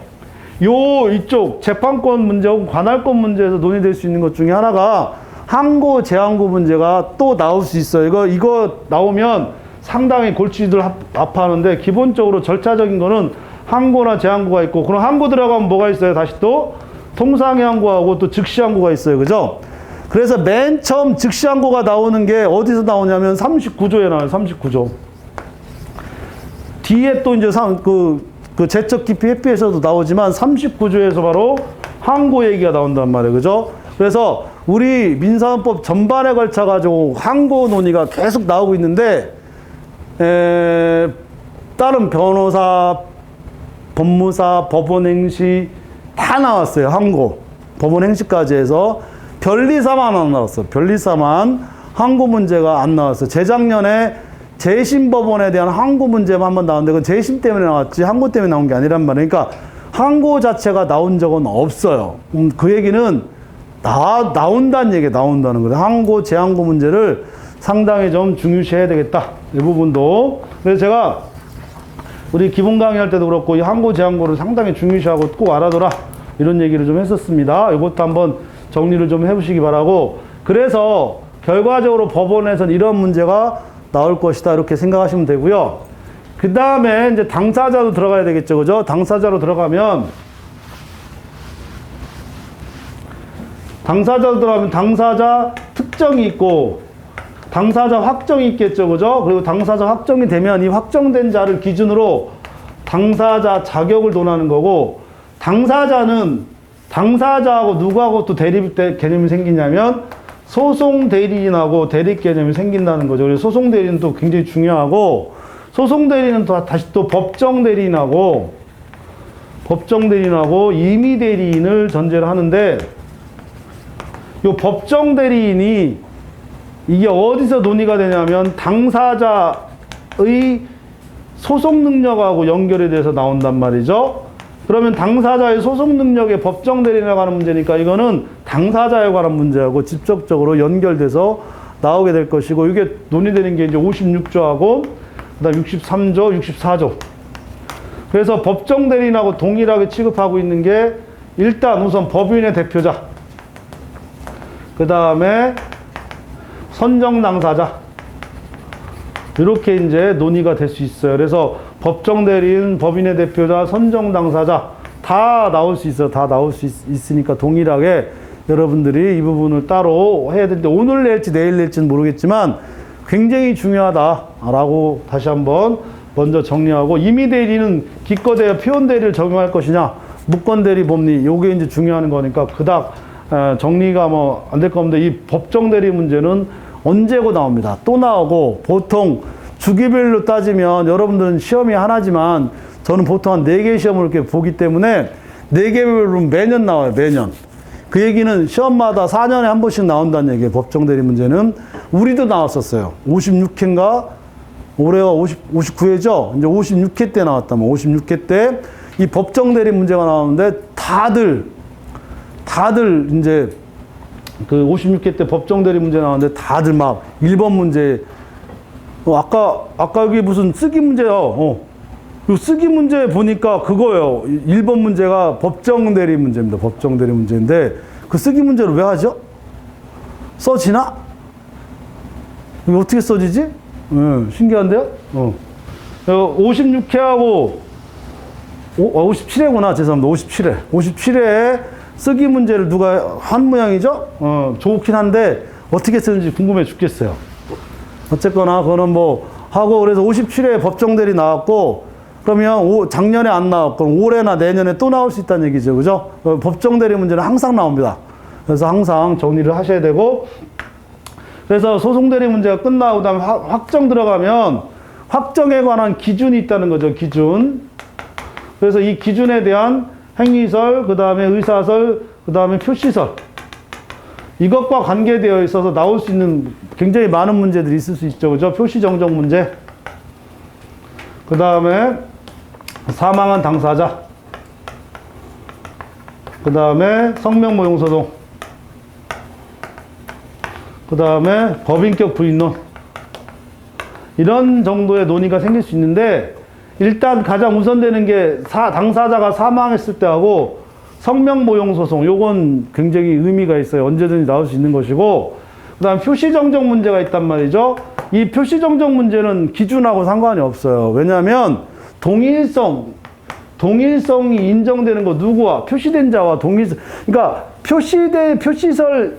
이쪽 재판권 문제 혹은 관할권 문제에서 논의될 수 있는 것 중에 하나가 항고, 재항고 문제가 또 나올 수 있어요. 이거 나오면 상당히 골치들 아파하는데, 기본적으로 절차적인 거는 항고나 재항고가 있고, 그럼 항고 들어가면 뭐가 있어요? 다시 또 통상의 항고하고 또 즉시 항고가 있어요. 그죠? 그래서 맨 처음 즉시 항고가 나오는 게 어디서 나오냐면 39조에 나와요. 39조. 뒤에 또 이제 그 제적 기피 회피에서도 나오지만 39조에서 바로 항고 얘기가 나온단 말이에요. 그죠? 그래서 우리 민사헌법 전반에 걸쳐 가지고 항고 논의가 계속 나오고 있는데, 다른 변호사, 법무사, 법원행시 다 나왔어요. 항고. 법원행시까지 해서 변리사만 안 나왔어요. 변리사만 항고 문제가 안 나왔어요. 재작년에 재심법원에 대한 항고 문제만 한번 나왔는데 그건 재심 때문에 나왔지 항고 때문에 나온 게 아니란 말이에요. 그러니까 항고 자체가 나온 적은 없어요. 그 얘기는 나온다는 얘기예요. 나온다는 거예요. 항고, 재항고 문제를 상당히 좀 중요시해야 되겠다. 이 부분도. 그래서 제가 우리 기본 강의할 때도 그렇고 이 항고, 재항고를 상당히 중요시하고 꼭 알아둬라. 이런 얘기를 좀 했었습니다. 이것도 한번 정리를 좀 해보시기 바라고. 그래서 결과적으로 법원에서는 이런 문제가 나올 것이다. 이렇게 생각하시면 되고요. 그 다음에 이제 당사자로 들어가야 되겠죠. 그죠? 당사자로 들어가면 당사자 특정이 있고 당사자 확정이 있겠죠. 그죠? 그리고 당사자 확정이 되면 이 확정된 자를 기준으로 당사자 자격을 논하는 거고 당사자는 당사자하고 누구하고 또 대립 개념이 생기냐면 소송 대리인하고 대립 개념이 생긴다는 거죠. 그래서 소송 대리인은 또 굉장히 중요하고 소송 대리인은 또 다시 또 법정 대리인하고 임의 대리인을 전제로 하는데 이 법정 대리인이 이게 어디서 논의가 되냐면 당사자의 소송 능력하고 연결이 돼서 나온단 말이죠. 그러면 당사자의 소송 능력에 법정 대리인에 관한 문제니까 이거는 당사자에 관한 문제하고 직접적으로 연결돼서 나오게 될 것이고 이게 논의되는 게 이제 56조하고 그다음 63조, 64조. 그래서 법정 대리인하고 동일하게 취급하고 있는 게 일단 우선 법인의 대표자, 그 다음에 선정 당사자 이렇게 이제 논의가 될 수 있어요. 그래서 법정 대리인, 법인의 대표자, 선정 당사자 다 나올 수 있어요. 다 나올 수 있으니까 동일하게 여러분들이 이 부분을 따로 해야 되는데 오늘 낼지 내일 낼지는 모르겠지만 굉장히 중요하다라고 다시 한번 먼저 정리하고 임의 대리는 기껏해야 표현 대리를 적용할 것이냐 무권 대리 법리 요게 이제 중요한 거니까 그닥 정리가 뭐 안 될 겁니다. 이 법정 대리 문제는 언제고 나옵니다. 또 나오고 보통 주기별로 따지면 여러분들은 시험이 하나지만 저는 보통 한 4개 시험을 이렇게 보기 때문에 4개별로 매년 나와요. 매년. 그 얘기는 시험마다 4년에 한 번씩 나온다는 얘기예요. 법정 대리 문제는. 우리도 나왔었어요. 56회인가? 올해가 59회죠? 이제 56회 때 나왔다면 56회 때 이 법정 대리 문제가 나오는데 다들 이제 그 56회 때 법정 대리 문제 나왔는데 다들 막 1번 문제 아까 여기 무슨 쓰기 문제요. 그 쓰기 문제 보니까 그거예요. 1번 문제가 법정 대리 문제입니다. 법정 대리 문제인데 그 쓰기 문제를 왜 하죠? 써지나? 이게 어떻게 써지지? 신기한데요? 56회하고 57회구나. 죄송합니다. 57회에 쓰기 문제를 누가 한 모양이죠? 좋긴 한데 어떻게 쓰는지 궁금해 죽겠어요. 어쨌거나 그거는 뭐 하고 그래서 57회 법정 대리 나왔고 그러면 작년에 안 나왔고 올해나 내년에 또 나올 수 있다는 얘기죠. 그죠? 법정 대리 문제는 항상 나옵니다. 그래서 항상 정리를 하셔야 되고 그래서 소송 대리 문제가 끝나고 그다음에 확정 들어가면 확정에 관한 기준이 있다는 거죠. 기준. 그래서 이 기준에 대한 행위설, 그 다음에 의사설, 그 다음에 표시설 이것과 관계되어 있어서 나올 수 있는 굉장히 많은 문제들이 있을 수 있죠. 그죠? 표시 정정 문제. 그 다음에 사망한 당사자. 그 다음에 성명 모용 소송. 그 다음에 법인격 부인론. 이런 정도의 논의가 생길 수 있는데 일단 가장 우선되는 게 당사자가 사망했을 때하고 성명 모용 소송 요건 굉장히 의미가 있어요. 언제든지 나올 수 있는 것이고 그 다음 표시 정정 문제가 있단 말이죠. 이 표시 정정 문제는 기준하고 상관이 없어요. 왜냐하면 동일성이 인정되는 거 누구와 표시된 자와 동일성 그러니까 표시설이니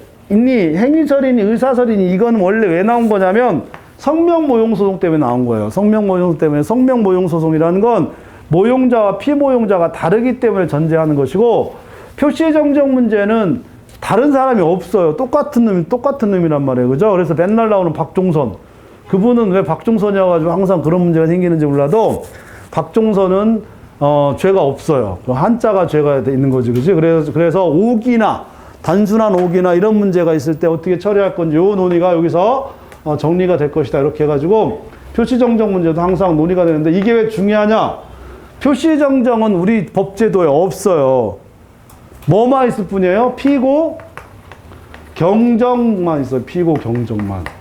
행위설이니 의사설이니 이건 원래 왜 나온 거냐면 성명 모용 소송 때문에 나온 거예요. 성명 모용 때문에 성명 모용 소송이라는 건 모용자와 피모용자가 다르기 때문에 전제하는 것이고 표시 정정 문제는 다른 사람이 없어요. 똑같은 놈이란 말이에요. 그죠? 그래서 맨날 나오는 박종선. 그분은 왜 박종선이어가지고 항상 그런 문제가 생기는지 몰라도 박종선은 죄가 없어요. 한자가 죄가 있는 거지, 그지? 그래서 옥이나 단순한 옥이나 이런 문제가 있을 때 어떻게 처리할 건지 요 논의가 여기서 정리가 될 것이다. 이렇게 해가지고 표시정정 문제도 항상 논의가 되는데 이게 왜 중요하냐? 표시정정은 우리 법제도에 없어요. 뭐만 있을 뿐이에요? 피고 경정만 있어요. 피고 경정만.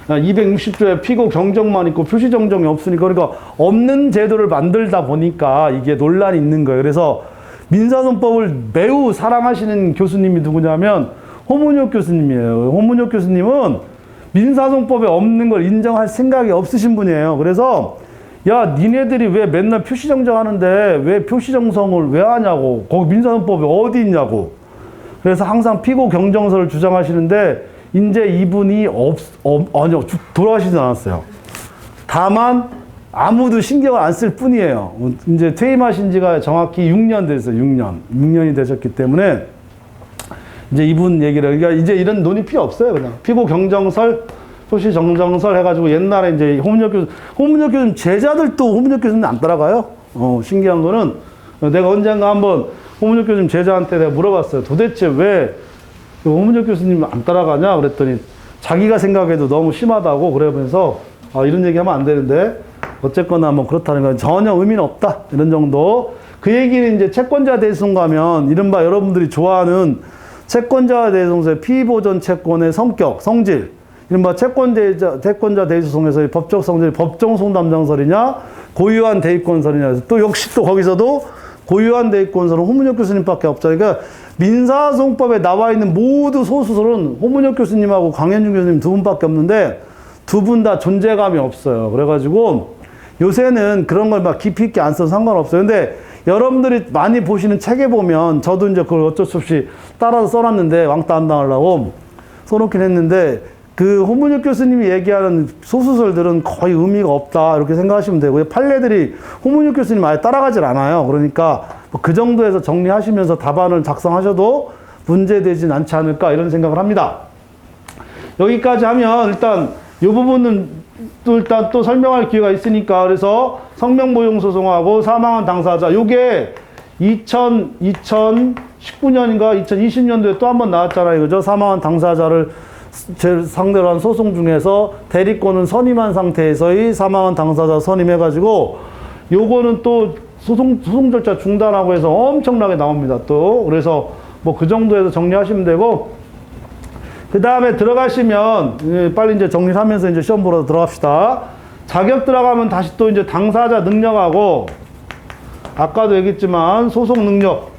260조에 피고 경정만 있고 표시정정이 없으니까, 그러니까 없는 제도를 만들다 보니까 이게 논란이 있는 거예요. 그래서 민사소송법을 매우 사랑하시는 교수님이 누구냐면 홍문혁 교수님이에요. 홍문혁 교수님은 민사소송법에 없는 걸 인정할 생각이 없으신 분이에요. 그래서 야, 니네들이 왜 맨날 표시정정 하는데 왜 표시정성을 왜 하냐고. 거기 민사소송법이 어디 있냐고. 그래서 항상 피고 경정서를 주장하시는데 이제 이분이 아니요, 돌아가시지 않았어요. 다만 아무도 신경을 안 쓸 뿐이에요. 이제 퇴임하신 지가 정확히 6년 됐어요. 6년이 되셨기 때문에 이제 이분 얘기를, 그러니까 이제 이런 논의 필요 없어요. 그냥 피고 경정설, 표시 정정설 해가지고 옛날에 이제 홍문혁 교수님 제자들도 홍문혁 교수님 안 따라가요. 신기한 거는 내가 언젠가 한번 홍문혁 교수님 제자한테 내가 물어봤어요. 도대체 왜 홍문혁 교수님 안 따라가냐? 그랬더니 자기가 생각해도 너무 심하다고 그러면서 이런 얘기하면 안 되는데 어쨌거나 뭐 그렇다는 건 전혀 의미는 없다. 이런 정도. 그 얘기는 이제 채권자 대리소송 가면 이른바 여러분들이 좋아하는 채권자 대리소송에서의 피보전 채권의 성격, 성질, 이른바 채권자 대리소송에서의 법적 성질이 법정소송 담당설이냐 고유한 대입권설이냐. 또 역시 또 거기서도 고유한 대입권설은 홍문혁 교수님밖에 없잖아요. 그러니까 민사소송법에 나와 있는 모두 소수설은 홍문혁 교수님하고 강현중 교수님 두 분밖에 없는데 두 분 다 존재감이 없어요. 그래가지고 요새는 그런 걸 막 깊이 있게 안 써도 상관없어요. 근데 여러분들이 많이 보시는 책에 보면 저도 이제 그걸 어쩔 수 없이 따라서 써놨는데 왕따 안 당하려고 써놓긴 했는데 그 홍문혁 교수님이 얘기하는 소수설들은 거의 의미가 없다 이렇게 생각하시면 되고요. 판례들이 홍문혁 교수님 아예 따라가질 않아요. 그러니까 그 정도에서 정리하시면서 답안을 작성하셔도 문제되진 않지 않을까 이런 생각을 합니다. 여기까지 하면 일단 이 부분은 일단 또 설명할 기회가 있으니까 그래서 성명보용소송하고 사망한 당사자 요게 2019년인가 2020년도에 또 한 번 나왔잖아요. 그죠? 사망한 당사자를 상대로 한 소송 중에서 대리권은 선임한 상태에서의 사망한 당사자 선임해가지고 요거는 또 소송 절차 중단하고 해서 엄청나게 나옵니다. 또 그래서 뭐 그 정도에서 정리하시면 되고 그 다음에 들어가시면 빨리 이제 정리를 하면서 이제 시험 보러 들어갑시다. 자격 들어가면 다시 또 이제 당사자 능력하고 아까도 얘기했지만 소송 능력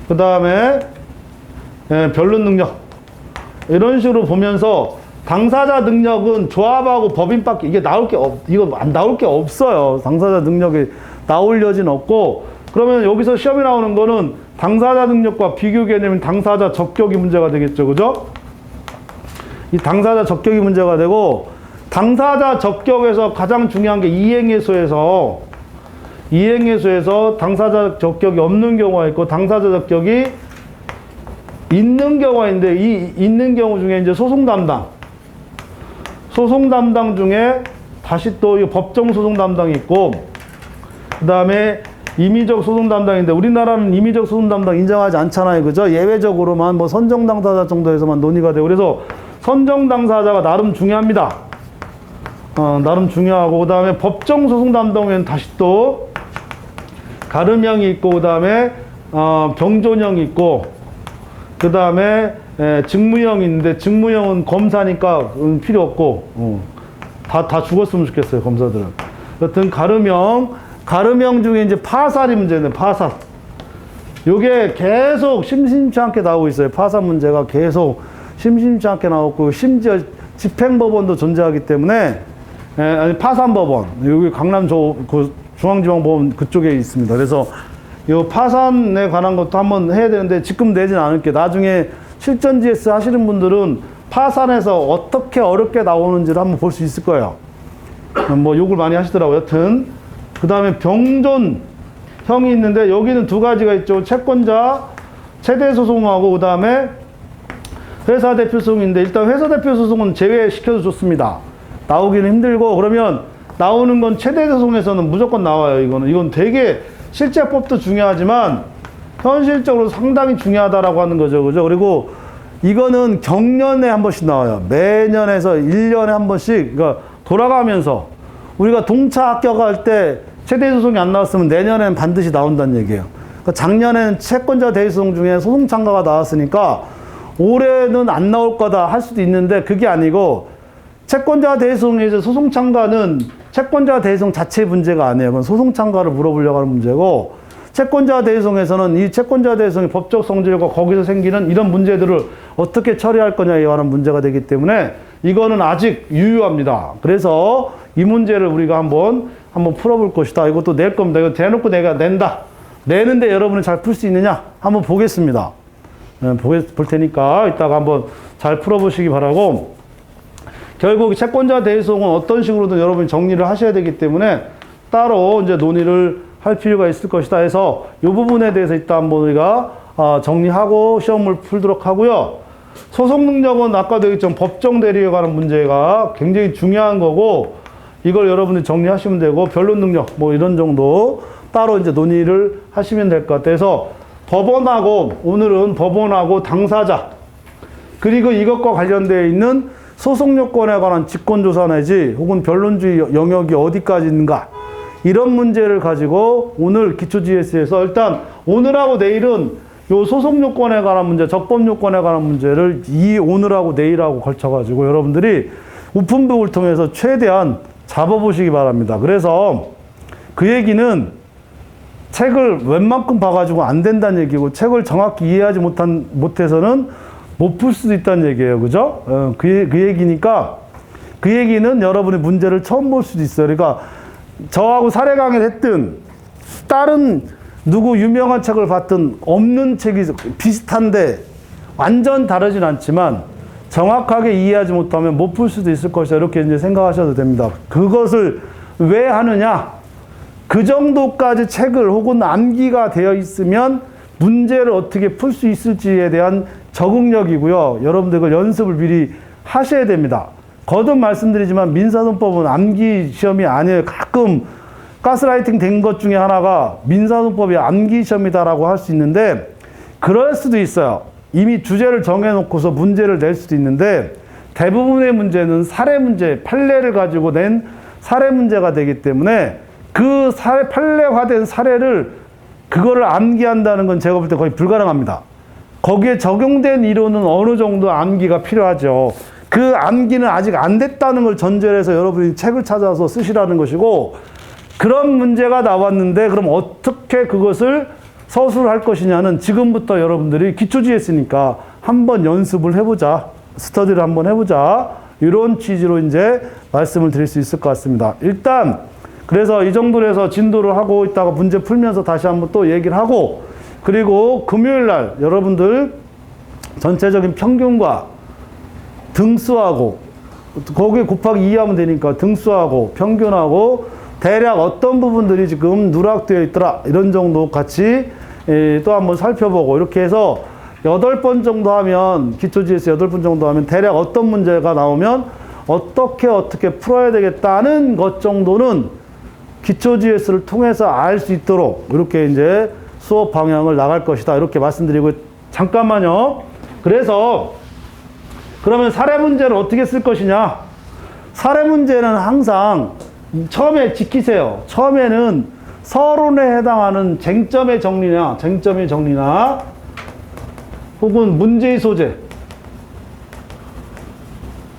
그 다음에 변론 능력 이런 식으로 보면서 당사자 능력은 조합하고 법인밖에 이게 이거 안 나올 게 없어요. 당사자 능력이 나올 여지는 없고 그러면 여기서 시험이 나오는 거는 당사자 능력과 비교 개념인 당사자 적격이 문제가 되겠죠. 그죠? 이 당사자 적격이 문제가 되고 당사자 적격에서 가장 중요한 게 이행해소에서 당사자 적격이 없는 경우가 있고 당사자 적격이 있는 경우가 있는데 이 있는 경우 중에 이제 소송 담당 중에 다시 또 법정 소송 담당이 있고 그 다음에 임의적 소송 담당인데 우리나라는 임의적 소송 담당 인정하지 않잖아요. 그죠? 예외적으로만 뭐 선정 당사자 정도에서만 논의가 되고 그래서 선정 당사자가 나름 중요합니다. 나름 중요하고 그 다음에 법정 소송 담당에는 다시 또 가름형이 있고 그 다음에 병존형이 있고 그 다음에 직무형이 있는데 직무형은 검사니까 필요 없고 다 죽었으면 좋겠어요. 검사들은. 여튼 가름형 중에 이제 파살이 문제네. 파살. 요게 계속 심심치 않게 나오고 있어요. 파살 문제가 계속 심심치 않게 나오고 심지어 집행법원도 존재하기 때문에 아니 파산법원 여기 강남 그 중앙지방법원 그쪽에 있습니다. 그래서 요 파산에 관한 것도 한번 해야 되는데 지금 내진 않을게. 나중에 실전 GS 하시는 분들은 파산에서 어떻게 어렵게 나오는지를 한번 볼 수 있을 거예요. 뭐 욕을 많이 하시더라고요. 여튼 그 다음에 병존형이 있는데 여기는 두 가지가 있죠. 채권자 최대 소송하고 그 다음에 회사 대표 소송인데 일단 회사 대표 소송은 제외시켜도 좋습니다. 나오기는 힘들고 그러면 나오는 건 최대소송에서는 무조건 나와요. 이건 되게 실제법도 중요하지만 현실적으로 상당히 중요하다라고 하는 거죠. 그죠? 그리고 이거는 경년에 한 번씩 나와요. 매년에서 1년에 한 번씩, 그러니까 돌아가면서 우리가 동차 합격할 때 최대소송이 안 나왔으면 내년에는 반드시 나온다는 얘기예요. 그러니까 작년에는 채권자 대리소송 중에 소송 참가가 나왔으니까 올해는 안 나올 거다 할 수도 있는데 그게 아니고 채권자 대리소송에서 소송 참가는 채권자 대리소송 자체의 문제가 아니에요. 그건 소송 참가를 물어보려고 하는 문제고 채권자 대리소송에서는 이 채권자 대리소송의 법적 성질과 거기서 생기는 이런 문제들을 어떻게 처리할 거냐에 관한 문제가 되기 때문에 이거는 아직 유효합니다. 그래서 이 문제를 우리가 한번 풀어볼 것이다. 이것도 낼 겁니다. 이거 대놓고 내가 낸다. 내는데 여러분이 잘 풀 수 있느냐? 한번 보겠습니다. 볼 테니까 이따가 한번 잘 풀어보시기 바라고 결국 채권자 대리소송은 어떤 식으로든 여러분이 정리를 하셔야 되기 때문에 따로 이제 논의를 할 필요가 있을 것이다 해서 이 부분에 대해서 일단 한번 우리가 정리하고 시험을 풀도록 하고요. 소송 능력은 아까도 얘기했지만 법정 대리에 관한 문제가 굉장히 중요한 거고 이걸 여러분들이 정리하시면 되고 변론 능력 뭐 이런 정도 따로 이제 논의를 하시면 될 것 같아서 법원하고 오늘은 법원하고 당사자 그리고 이것과 관련되어 있는 소송 요건에 관한 직권조사 내지 혹은 변론주의 영역이 어디까지 있는가 이런 문제를 가지고 오늘 기초GS에서 일단 오늘하고 내일은 요 소송 요건에 관한 문제, 적법 요건에 관한 문제를 이 오늘하고 내일하고 걸쳐가지고 여러분들이 오픈북을 통해서 최대한 잡아보시기 바랍니다. 그래서 그 얘기는 책을 웬만큼 봐가지고 안 된다는 얘기고 책을 정확히 이해하지 못해서는 못 풀 수도 있다는 얘기예요. 그죠? 그 얘기니까 그 얘기는 여러분이 문제를 처음 볼 수도 있어요. 그러니까 저하고 사례 강의를 했든 다른 누구 유명한 책을 봤든 없는 책이 비슷한데 완전 다르진 않지만 정확하게 이해하지 못하면 못 풀 수도 있을 것이다. 이렇게 이제 생각하셔도 됩니다. 그것을 왜 하느냐? 그 정도까지 책을 혹은 암기가 되어 있으면 문제를 어떻게 풀 수 있을지에 대한 적응력이고요. 여러분들 그 연습을 미리 하셔야 됩니다. 거듭 말씀드리지만 민사소송법은 암기 시험이 아니에요. 가끔 가스라이팅 된 것 중에 하나가 민사소송법이 암기 시험이다라고 할 수 있는데 그럴 수도 있어요. 이미 주제를 정해놓고서 문제를 낼 수도 있는데 대부분의 문제는 사례 문제, 판례를 가지고 낸 사례 문제가 되기 때문에 그 판례화된 사례를 그거를 암기한다는 건 제가 볼 때 거의 불가능합니다. 거기에 적용된 이론은 어느 정도 암기가 필요하죠. 그 암기는 아직 안 됐다는 걸 전제로 해서 여러분이 책을 찾아서 쓰시라는 것이고 그런 문제가 나왔는데 그럼 어떻게 그것을 서술할 것이냐는 지금부터 여러분들이 기초GS니까 한번 연습을 해보자. 스터디를 한번 해보자. 이런 취지로 이제 말씀을 드릴 수 있을 것 같습니다. 일단 그래서 이 정도로 해서 진도를 하고 있다가 문제 풀면서 다시 한번 또 얘기를 하고 그리고 금요일 날 여러분들 전체적인 평균과 등수하고 거기에 곱하기 2 하면 되니까 등수하고 평균하고 대략 어떤 부분들이 지금 누락되어 있더라 이런 정도 같이 또 한번 살펴보고 이렇게 해서 8번 정도 하면 기초GS 8번 정도 하면 대략 어떤 문제가 나오면 어떻게 풀어야 되겠다는 것 정도는 기초GS를 통해서 알 수 있도록 이렇게 이제 수업 방향을 나갈 것이다 이렇게 말씀드리고 잠깐만요. 그래서 그러면 사례 문제를 어떻게 쓸 것이냐? 사례 문제는 항상 처음에 지키세요. 처음에는 서론에 해당하는 쟁점의 정리나 혹은 문제의 소재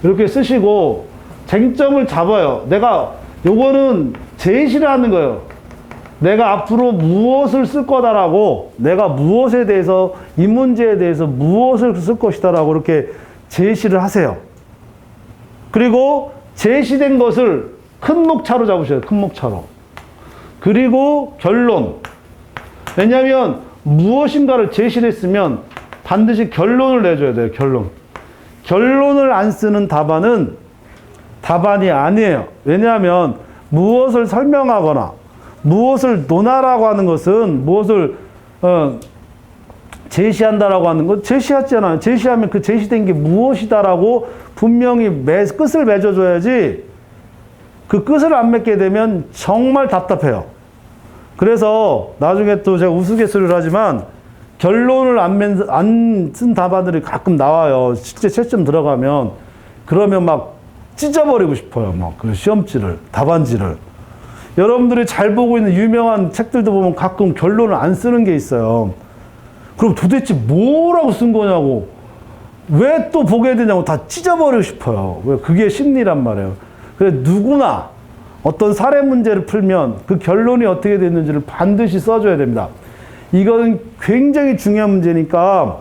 이렇게 쓰시고 쟁점을 잡아요. 내가 요거는 제시를 하는 거예요. 내가 앞으로 무엇을 쓸 거다라고 내가 무엇에 대해서 이 문제에 대해서 무엇을 쓸 것이다라고 이렇게 제시를 하세요. 그리고 제시된 것을 큰 목차로 잡으셔요. 큰 목차로. 그리고 결론. 왜냐하면 무엇인가를 제시를 했으면 반드시 결론을 내줘야 돼요. 결론을 안 쓰는 답안은 답안이 아니에요. 왜냐하면 무엇을 설명하거나 무엇을 논하라고 하는 것은 무엇을 제시한다라고 하는 건 제시하잖아요. 제시하면 그 제시된 게 무엇이다라고 분명히 끝을 맺어줘야지 그 끝을 안 맺게 되면 정말 답답해요. 그래서 나중에 또 제가 우스갯소리를 하지만 결론을 안 쓴 답안들이 가끔 나와요. 실제 채점 들어가면. 그러면 막 찢어버리고 싶어요. 막 그 시험지를, 답안지를. 여러분들이 잘 보고 있는 유명한 책들도 보면 가끔 결론을 안 쓰는 게 있어요. 그럼 도대체 뭐라고 쓴 거냐고, 왜 또 보게 되냐고 다 찢어버리고 싶어요. 왜? 그게 심리란 말이에요. 그래서 누구나 어떤 사례 문제를 풀면 그 결론이 어떻게 됐는지를 반드시 써줘야 됩니다. 이건 굉장히 중요한 문제니까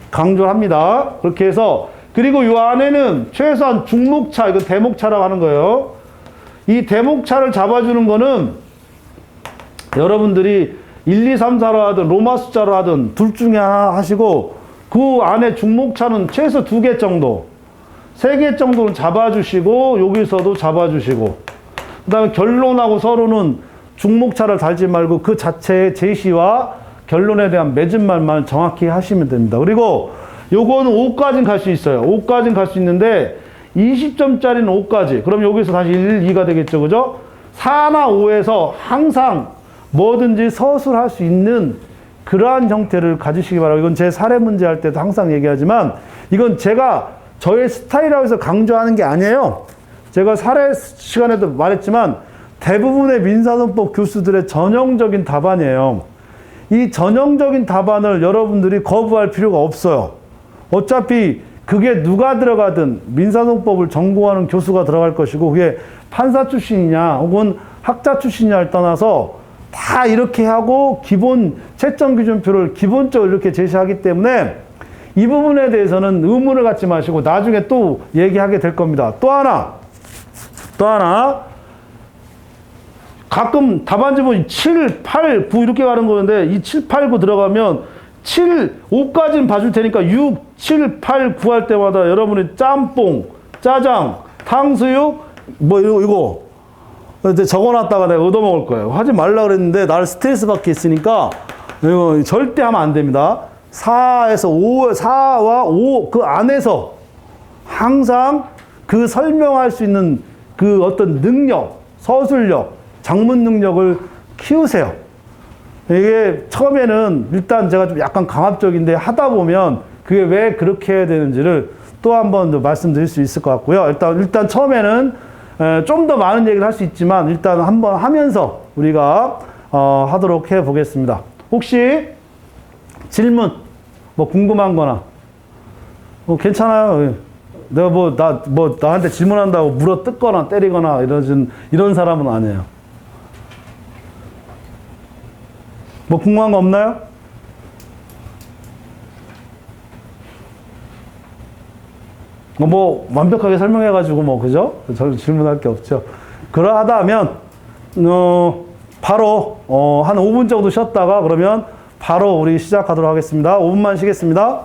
강조합니다. 그렇게 해서, 그리고 이 안에는 최소한 중목차, 이거 대목차라고 하는 거예요. 이 대목차를 잡아주는 거는 여러분들이 1, 2, 3, 4로 하든 로마 숫자로 하든 둘 중에 하나 하시고, 그 안에 중목차는 최소 2개 정도, 3개 정도는 잡아주시고, 여기서도 잡아주시고, 그 다음에 결론하고 서로는 중목차를 달지 말고 그 자체의 제시와 결론에 대한 맺은 말만 정확히 하시면 됩니다. 그리고 요거는 5까지는 갈 수 있어요. 5까지는 갈 수 있는데 20점짜리는 5까지. 그럼 여기서 다시 1, 2가 되겠죠. 그죠? 4나 5에서 항상 뭐든지 서술할 수 있는 그러한 형태를 가지시기 바라고. 이건 제 사례 문제 할 때도 항상 얘기하지만, 이건 제가 저의 스타일이라고 해서 강조하는 게 아니에요. 제가 사례 시간에도 말했지만 대부분의 민사논법 교수들의 전형적인 답안이에요. 이 전형적인 답안을 여러분들이 거부할 필요가 없어요. 어차피 그게 누가 들어가든 민사논법을 전공하는 교수가 들어갈 것이고, 그게 판사 출신이냐 혹은 학자 출신이냐를 떠나서 다 이렇게 하고 기본 채점 기준표를 기본적으로 이렇게 제시하기 때문에 이 부분에 대해서는 의문을 갖지 마시고 나중에 또 얘기하게 될 겁니다. 또 하나 가끔 답안지 보면 7, 8, 9 이렇게 가는 거는데, 이 7, 8, 9 들어가면 7, 5까지는 봐줄 테니까 6, 7, 8, 9 할 때마다 여러분이 짬뽕, 짜장, 탕수육 뭐 이거 이제 적어놨다가 내가 얻어먹을 거예요. 하지 말라 그랬는데 나를 스트레스 받게 있으니까 이거 절대 하면 안 됩니다. 4에서 5, 4와 5 그 안에서 항상 그 설명할 수 있는 그 어떤 능력, 서술력, 작문 능력을 키우세요. 이게 처음에는 일단 제가 좀 약간 강압적인데 하다 보면 그게 왜 그렇게 해야 되는지를 또 한 번 더 말씀드릴 수 있을 것 같고요. 일단 처음에는 좀 더 많은 얘기를 할 수 있지만 일단 한번 하면서 우리가 하도록 해 보겠습니다. 혹시 질문, 뭐 궁금한 거나, 괜찮아요. 내가 나한테 질문한다고 물어 뜯거나 때리거나 이런 사람은 아니에요. 뭐 궁금한 거 없나요? 뭐 완벽하게 설명해가지고 그죠? 저 질문할 게 없죠. 그러하다면 바로 한 5분 정도 쉬었다가 그러면 바로 우리 시작하도록 하겠습니다. 5분만 쉬겠습니다.